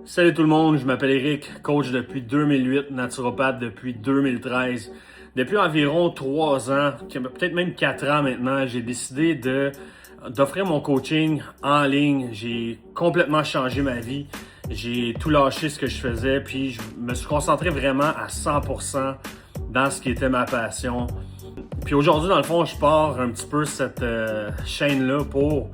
Salut tout le monde, je m'appelle Eric, coach depuis 2008, naturopathe depuis 2013. Depuis environ 3 ans, peut-être même 4 ans maintenant, j'ai décidé d'offrir mon coaching en ligne. J'ai complètement changé ma vie. J'ai tout lâché ce que je faisais, puis je me suis concentré vraiment à 100% dans ce qui était ma passion. Puis aujourd'hui, dans le fond, je pars un petit peu cette chaîne-là pour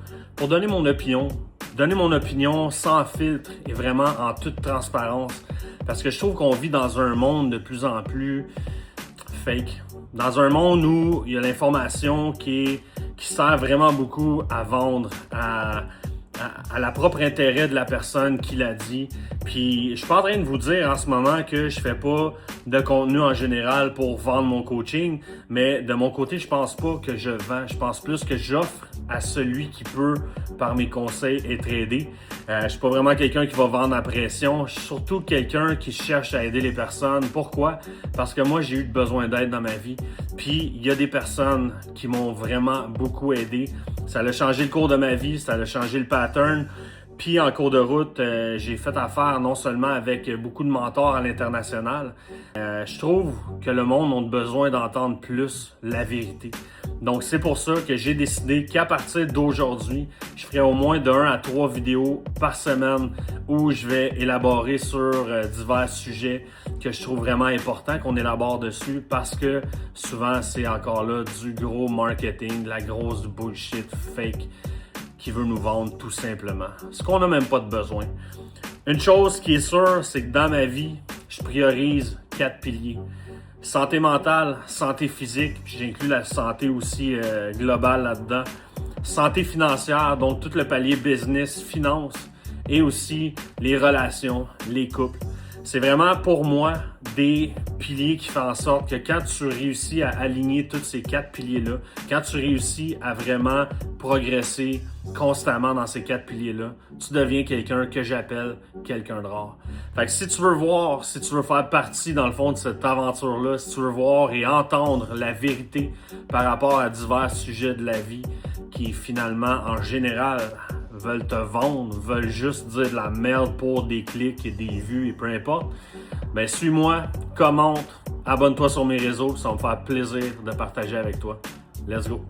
donner mon opinion. Donner mon opinion sans filtre et vraiment en toute transparence. Parce que je trouve qu'on vit dans un monde de plus en plus fake. Dans un monde où il y a l'information qui sert vraiment beaucoup à vendre, à la propre intérêt de la personne qui l'a dit. Puis je suis pas en train de vous dire en ce moment que je fais pas de contenu en général pour vendre mon coaching, mais de mon côté, je pense pas que je vends. Je pense plus que j'offre à celui qui peut, par mes conseils, être aidé. Je suis pas vraiment quelqu'un qui va vendre à pression. Je suis surtout quelqu'un qui cherche à aider les personnes. Pourquoi? Parce que moi, j'ai eu besoin d'aide dans ma vie. Puis, il y a des personnes qui m'ont vraiment beaucoup aidé. Ça a changé le cours de ma vie, ça a changé le pattern. Puis en cours de route, j'ai fait affaire non seulement avec beaucoup de mentors à l'international. Je trouve que le monde a besoin d'entendre plus la vérité. Donc c'est pour ça que j'ai décidé qu'à partir d'aujourd'hui, je ferai au moins de 1 à 3 vidéos par semaine où je vais élaborer sur divers sujets que je trouve vraiment important qu'on élabore dessus parce que souvent c'est encore là du gros marketing, de la grosse bullshit fake qui veut nous vendre tout simplement. Ce qu'on n'a même pas de besoin. Une chose qui est sûre, c'est que dans ma vie, je priorise 4 piliers. Santé mentale, santé physique, puis j'inclus la santé aussi globale là-dedans. Santé financière, donc tout le palier business, finance, et aussi les relations, les couples. C'est vraiment pour moi des piliers qui font en sorte que quand tu réussis à aligner tous ces 4 piliers-là, quand tu réussis à vraiment progresser constamment dans ces 4 piliers-là, tu deviens quelqu'un que j'appelle quelqu'un de rare. Fait que si tu veux voir, si tu veux faire partie dans le fond de cette aventure-là, si tu veux voir et entendre la vérité par rapport à divers sujets de la vie qui finalement, en général, veulent te vendre, veulent juste dire de la merde pour des clics et des vues et peu importe, ben suis-moi, commente, abonne-toi sur mes réseaux, ça va me faire plaisir de partager avec toi. Let's go!